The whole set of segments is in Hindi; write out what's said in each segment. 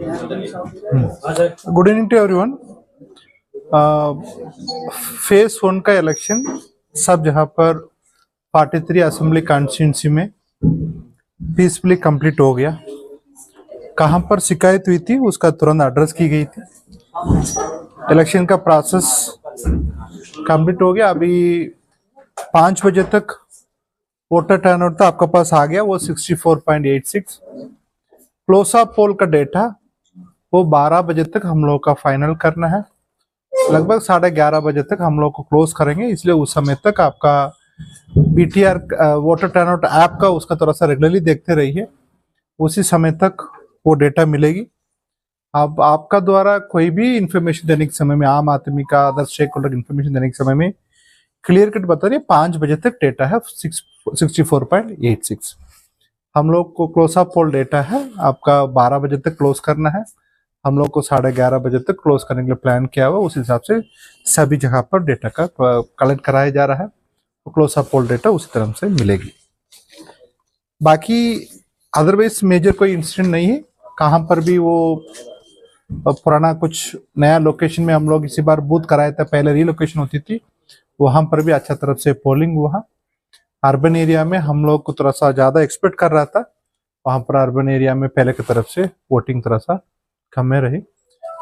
Good evening to everyone. Phase 1 का इलेक्शन सब जहां पर 43 असेंबली कॉन्स्टिट्यूंसी में पीसफुली कंप्लीट हो गया। कहां पर शिकायत हुई थी उसका तुरंत एड्रेस की गई थी। इलेक्शन का प्रोसेस कंप्लीट हो गया। अभी 5 बजे तक वोटर टर्नआउट तो आपके पास आ गया, वो 64.86। क्लोज ऑफ पोल का डेटा वो 12 बजे तक हम लोग का फाइनल करना है। लगभग 11:30 बजे तक हम लोग को क्लोज करेंगे, इसलिए उस समय तक आपका पीटीआर वोटर टर्नआउट ऐप का उसका थोड़ा सा रेगुलरली देखते रहिए। उसी समय तक वो डेटा मिलेगी। अब आपका द्वारा कोई भी इंफॉर्मेशन देने के समय में, आम आदमी का अदर स्टेक होल्डर इंफॉर्मेशन देने के समय में क्लियर कट बता रही है 5 बजे तक डेटा है 64.86। हम लोग को क्लोज ऑफ पोल डेटा है आपका 12 बजे तक क्लोज करना है। हम लोग को 11:30 बजे तक क्लोज करने के लिए प्लान किया हुआ। उस हिसाब से सभी जगह पर डेटा का कलेक्ट कराया जा रहा है, तो क्लोज ऑफ पोल डेटा उसी तरह से मिलेगी। बाकी अदरवाइज मेजर कोई इंसिडेंट नहीं है। कहाँ पर भी वो पुराना कुछ नया लोकेशन में हम लोग इसी बार बूथ कराया था, पहले रीलोकेशन होती थी, वहां पर भी अच्छा तरफ से पोलिंग हुआ। अर्बन एरिया में हम लोग को थोड़ा सा ज्यादा एक्सपेक्ट कर रहा था, वहां पर अर्बन एरिया में पहले की तरफ से वोटिंग थोड़ा सा कम में रही।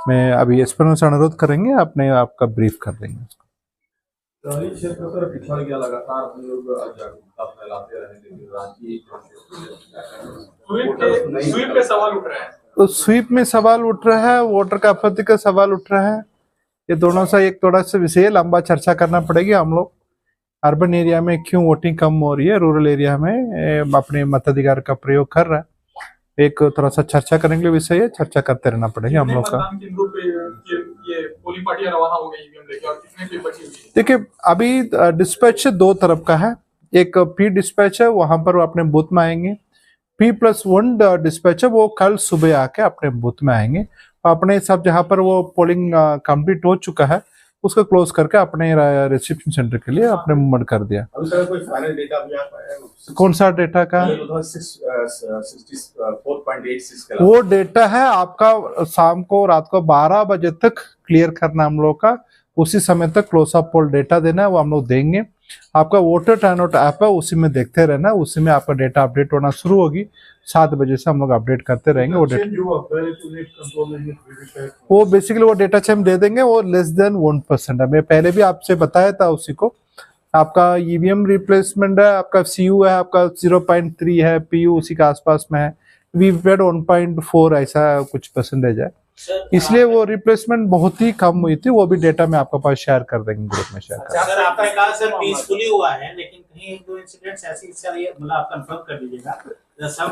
मैं अभी एस से अनुरोध करेंगे, अपने आपका ब्रीफ कर देंगे। क्षेत्र सर पिछड़ गया, लगातार हम लोग जागरूकता फैलाते रहे, लेकिन रांची स्वीप पे सवाल उठ रहे हैं। तो स्वीप में सवाल उठ रहा है, वोटर का आपत्ति का सवाल उठ रहा है। ये दोनों सा एक थोड़ा सा विषय लंबा चर्चा करना पड़ेगी। हम लोग अर्बन एरिया में क्यों वोटिंग कम हो रही है, रूरल एरिया में अपने मताधिकार का प्रयोग कर रहा है, एक थोड़ा सा चर्चा करने के लिए विषय है, चर्चा करते रहना पड़ेगा हम लोग का। देखिए अभी डिस्पैच 2 तरफ का है। एक पी डिस्पैच है, वहां पर अपने बूथ में आएंगे। P+1 डिस्पैच है, वो कल सुबह आके अपने बूथ में आएंगे। अपने सब जहां पर वो पोलिंग कंप्लीट हो चुका है उसको क्लोज करके अपने रिसेप्शन सेंटर के लिए अपने मूवमेंट कर दिया। कोई फाइनल डेटा भी आप कौन सा डेटा का? 64.86 वो डेटा है आपका शाम को रात को 12 बजे तक क्लियर करना हम लोग का। उसी समय तक क्लोज ऑफ पोल डेटा देना है, वो हम लोग देंगे। आपका वोटर टर्नआउट ऐप है, उसी में देखते रहना, उसी में आपका डेटा अपडेट होना शुरू होगी। 7 बजे से हम लोग अपडेट करते रहेंगे। वो डेटा वो बेसिकली वो डेटा हम दे देंगे, वो लेस देन 1% है। मैं पहले भी आपसे बताया था उसी को। आपका ईवीएम रिप्लेसमेंट है, आपका सीयू है, आपका 0.3 है, पीयू उसी के आसपास में है, वीवीपैट 1.4 ऐसा कुछ परसेंटेज है। इसलिए वो रिप्लेसमेंट बहुत ही कम हुई थी। वो भी डेटा में आपके पास शेयर कर देंगे, ग्रुप में शेयर कर देंगे। सर आपने कहा सर पीसफुली हुआ है, लेकिन कहीं 1-2 इंसिडेंट्स ऐसे, इसका ये मतलब आप कंफर्म कर दीजिएगा। सम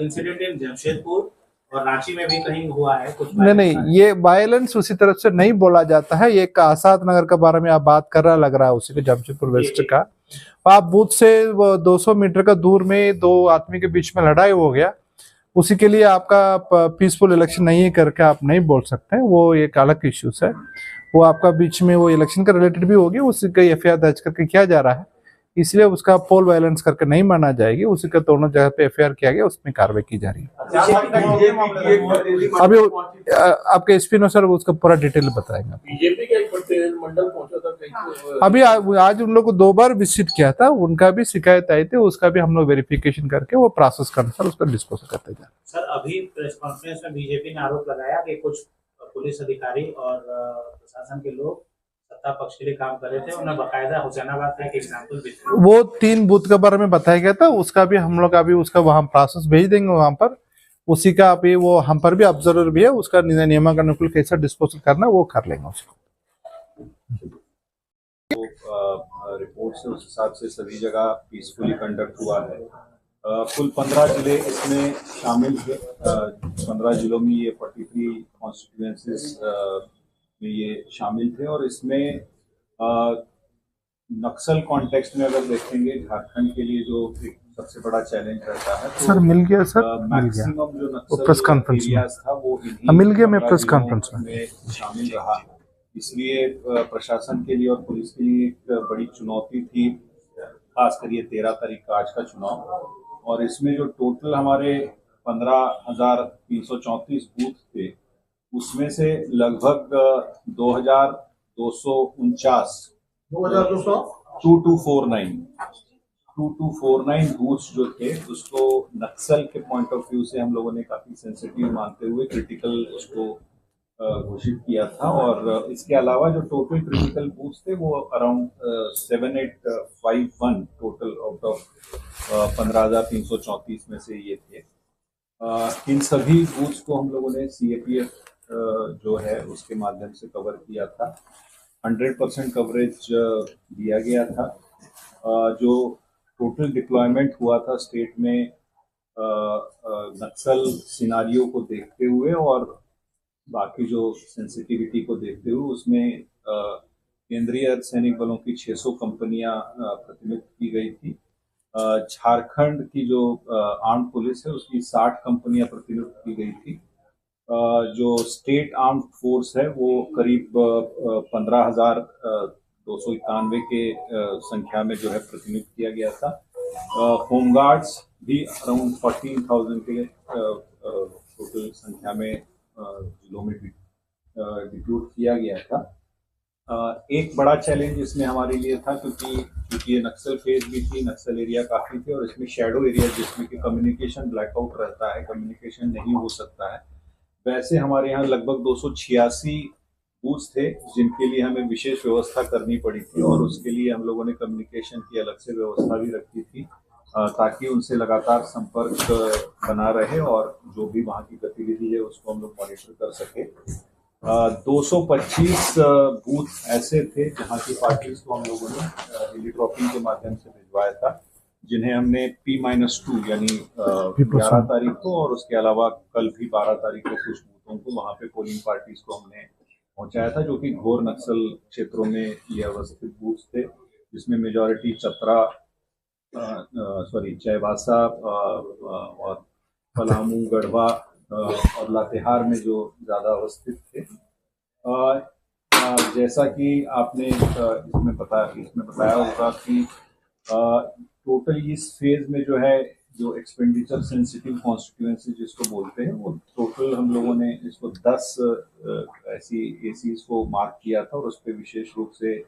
इंसिडेंट इन जमशेदपुर और रांची में भी कहीं हुआ है कुछ? नहीं, ये वायलेंस उसी तरफ से नहीं बोला जाता है। एक आजाद नगर के बारे में आप बात कर रहा लग रहा है, उसी के जमशेदपुर वेस्ट का। आप बूथ से 200 मीटर का दूर में 2 आदमी के बीच में लड़ाई हो गया, उसी के लिए आपका पीसफुल इलेक्शन नहीं है करके आप नहीं बोल सकते। वो एक अलग इश्यूज है, वो आपका बीच में वो इलेक्शन का रिलेटेड भी होगी, उसी का एफआईआर दर्ज करके किया जा रहा है, इसलिए उसका पोल वायलेंस करके नहीं माना जाएगी। उसी का दोनों जगह पे एफआईआर किया गया, उसमें कार्रवाई की जा रही है। अभी आपके एसपी नो सर उसका पूरा डिटेल बताएंगे। अभी आज उन लोग को 2 बार विजिट किया था, उनका भी शिकायत आई थी, उसका भी हम लोग वेरिफिकेशन करके वो प्रोसेस के अनुसार उसका डिस्पोजल करते जा। सर अभी प्रेस कॉन्फ्रेंस में बीजेपी ने आरोप लगाया कि कुछ पुलिस अधिकारी और प्रशासन के लोग सत्ता पक्ष के लिए काम कर रहे थे, उन्हें बकायदा हुसैनाबाद का एक एग्जाम्पल भी था। वो 3 बूथ के बारे में बताया गया था, उसका भी हम लोग अभी उसका वहां प्रोसेस भेज देंगे वहां पर। उसी का अभी वो हम पर भी ऑब्जर्वर भी है, उसका नियमानुकूल कैसा डिस्पोजल करना वो कर लेंगे उसको। रिपोर्ट से उस हिसाब से सभी जगह पीसफुली कंडक्ट हुआ है। कुल 15 जिले इसमें शामिल थे। 15 जिलों में ये 43 कॉन्स्टिट्यूएंसीज में ये शामिल थे। और इसमें नक्सल कॉन्टेक्स्ट में अगर देखेंगे, झारखंड के लिए जो एक सबसे बड़ा चैलेंज रहता है, तो सर मिल गया सर, मैक्सिमम जो नक्सल प्रेस कॉन्फ्रेंस एरियाज था वो मिल गया। मैं प्रेस कॉन्फ्रेंस में शामिल रहा। इसलिए प्रशासन के लिए और पुलिस के लिए एक बड़ी चुनौती थी, खासकर ये 13 तारीख का आज का चुनाव। और इसमें जो टोटल हमारे 15,334 बूथ थे, उसमें से लगभग 2,249 2249 बूथ्स जो थे उसको नक्सल के पॉइंट ऑफ व्यू से हम लोगों ने काफी सेंसिटिव मानते हुए क्रिटिकल उसको घोषित किया था। और इसके अलावा जो टोटल क्रिटिकल बूथ्स थे वो अराउंड 7851 टोटल आउट ऑफ 15,334 में से ये थे। इन सभी बूथ्स को हम लोगों ने CAPF जो है उसके माध्यम से कवर किया था। 100% कवरेज दिया गया था। जो टोटल डिप्लॉयमेंट हुआ था स्टेट में नक्सल सिनारियो को देखते हुए और बाकी जो सेंसिटिविटी को देखते हुए उसमें केंद्रीय अर्धसैनिक बलों की 600 कंपनियां प्रतिनियुक्त की गई थी। झारखंड की जो आर्म्ड पुलिस है उसकी 60 कंपनियां प्रतिनियुक्त की गई थी। जो स्टेट आर्म्ड फोर्स है वो करीब 15,291 के संख्या में जो है प्रतिनियुक्त किया गया था। होमगार्ड्स भी अराउंड 14,000 के टोटल संख्या में जिलों में डिप्यूट किया गया था। एक बड़ा चैलेंज इसमें हमारे लिए था क्योंकि ये नक्सल फेज भी थी, नक्सल एरिया काफी थे और इसमें शैडो एरिया जिसमें कि कम्युनिकेशन ब्लैकआउट रहता है, कम्युनिकेशन नहीं हो सकता है। वैसे हमारे यहाँ लगभग 286 बूथ्स थे जिनके लिए हमें विशेष व्यवस्था करनी पड़ी थी और उसके लिए हम लोगों ने कम्युनिकेशन की अलग से व्यवस्था भी रखी थी ताकि उनसे लगातार संपर्क बना रहे और जो भी वहाँ की गतिविधि है उसको हम लोग मॉनिटर कर सके। 225 बूथ ऐसे थे जहाँ की पार्टीज को हम लोगों ने हेलीड्रॉपिंग के माध्यम से भिजवाया था, जिन्हें हमने P-2 यानी 11 तारीख को और उसके अलावा कल भी 12 तारीख को कुछ बूथों को वहाँ पे पोलिंग पार्टीज को हमने पहुंचाया था, जो कि घोर नक्सल क्षेत्रों में ये अवस्थित बूथ थे, जिसमें मेजॉरिटी चतरा चाईबासा और पलामू, गढ़वा और लातेहार में जो ज्यादा अवस्थित थे। जैसा कि आपने इसमें बताया होगा कि टोटल इस फेज में जो है जो एक्सपेंडिचर सेंसिटिव कॉन्स्टिट्यूएंसी जिसको बोलते हैं वो टोटल हम लोगों ने इसको 10 ऐसी एसीज को मार्क किया था और उस पर विशेष रूप से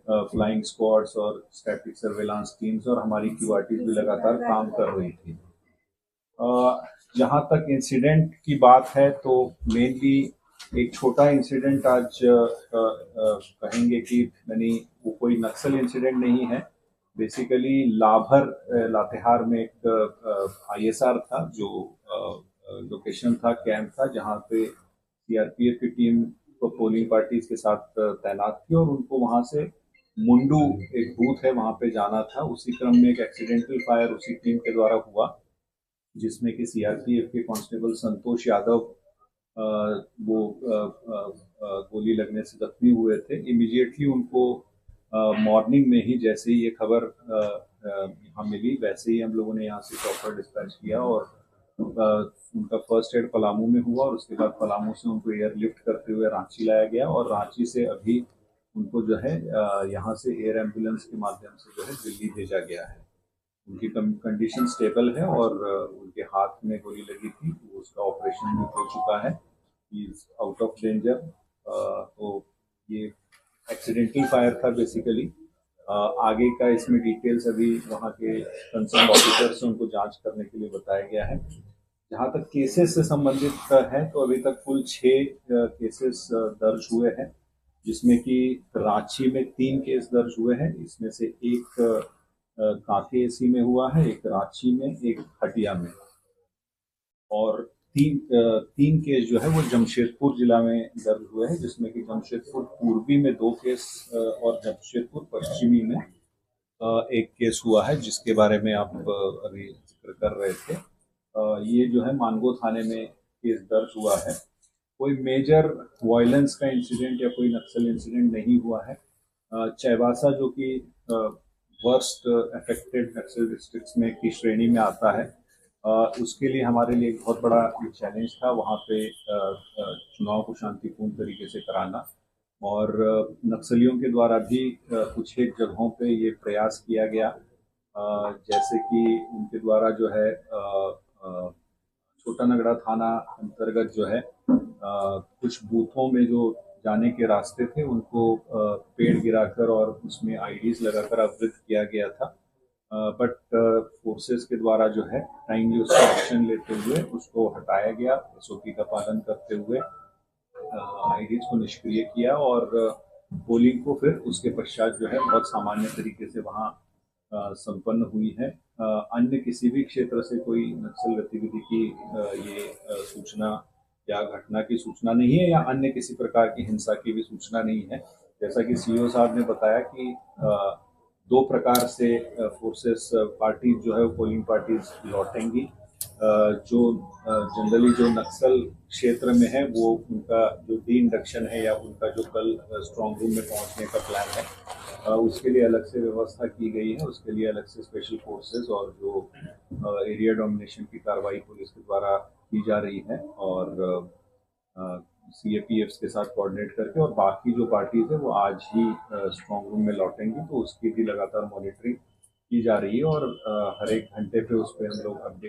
फ्लाइंग स्क्वाड्स और स्टैटिक सर्वेलांस टीम्स और हमारी क्यूआरटीज भी लगातार काम कर रही थी। जहां तक इंसिडेंट की बात है तो मेनली एक छोटा इंसिडेंट आज कहेंगे कि यानी वो कोई नक्सल इंसिडेंट नहीं है। बेसिकली लातेहार में एक ISR था जो लोकेशन था, कैंप था, जहाँ पे CRPF की टीम को पोलिंग पार्टीज के साथ तैनात थी और उनको वहां से मुंडू एक बूथ है वहां पे जाना था। उसी क्रम में एक एक्सीडेंटल फायर उसी टीम के द्वारा हुआ जिसमें कि CRPF के कांस्टेबल संतोष यादव वो गोली लगने से जख्मी हुए थे। इमीडिएटली उनको मॉर्निंग में ही जैसे ही ये खबर यहाँ मिली वैसे ही हम लोगों ने यहाँ से चॉपर डिस्पैच किया और उनका फर्स्ट एड पलामू में हुआ और उसके बाद पलामू से उनको एयरलिफ्ट करते हुए रांची लाया गया और रांची से अभी उनको जो है यहाँ से एयर एम्बुलेंस के माध्यम से जो है दिल्ली भेजा गया है। उनकी कंडीशन स्टेबल है और उनके हाथ में गोली लगी थी, उसका ऑपरेशन भी हो चुका है, he is out of danger. तो ये एक्सीडेंटल फायर था बेसिकली। आगे का इसमें डिटेल्स अभी वहाँ के कंसर्न ऑफिसर से उनको जांच करने के लिए बताया गया है। जहाँ तक केसेस से संबंधित है तो अभी तक कुल 6 केसेस दर्ज हुए हैं, जिसमें कि रांची में 3 केस दर्ज हुए हैं। इसमें से एक कांके एसी में हुआ है, एक रांची में, एक हटिया में और तीन केस जो है वो जमशेदपुर जिला में दर्ज हुए हैं, जिसमें कि जमशेदपुर पूर्वी में 2 केस और जमशेदपुर पश्चिमी में एक केस हुआ है, जिसके बारे में आप अभी जिक्र कर रहे थे। ये जो है मानगो थाने में केस दर्ज हुआ है। कोई मेजर वायलेंस का इंसिडेंट या कोई नक्सल इंसिडेंट नहीं हुआ है। चाईबासा जो कि वर्स्ट अफेक्टेड नक्सल डिस्ट्रिक्ट्स में की श्रेणी में आता है, उसके लिए हमारे लिए एक बहुत बड़ा चैलेंज था वहाँ पे चुनाव को शांतिपूर्ण तरीके से कराना और नक्सलियों के द्वारा भी कुछ एक जगहों पे ये प्रयास किया गया, जैसे कि उनके द्वारा जो है छोटा नगड़ा थाना अंतर्गत जो है कुछ बूथों में जो जाने के रास्ते थे उनको पेड़ गिराकर और उसमें आईडीज लगाकर अवरुद्ध किया गया था, बट फोर्सेस के द्वारा जो है टाइमली उसका एक्शन लेते हुए उसको हटाया गया, एसओपी का पालन करते हुए आईडीज को निष्क्रिय किया और पोलिंग को फिर उसके पश्चात जो है बहुत सामान्य तरीके से वहाँ संपन्न हुई है। अन्य किसी भी क्षेत्र से कोई नक्सल गतिविधि की ये सूचना या घटना की सूचना नहीं है या अन्य किसी प्रकार की हिंसा की भी सूचना नहीं है। जैसा कि सीओ साहब ने बताया कि दो प्रकार से फोर्सेस पार्टी जो है पोलिंग पार्टीज लौटेंगी। जो जनरली जो नक्सल क्षेत्र में है वो उनका जो डी इंडक्शन है या उनका जो कल स्ट्रांग रूम में पहुंचने का प्लान है उसके लिए अलग से व्यवस्था की गई है, उसके लिए अलग से स्पेशल फोर्सेस और जो एरिया डोमिनेशन की कार्रवाई पुलिस के द्वारा की जा रही है और सीएपीएफ के साथ कोऑर्डिनेट करके और बाकी जो पार्टीज है वो आज ही स्ट्रांग रूम में लौटेंगी, तो उसकी भी लगातार मॉनिटरिंग की जा रही है और हर एक घंटे पे उस पर हम लोग अपडेट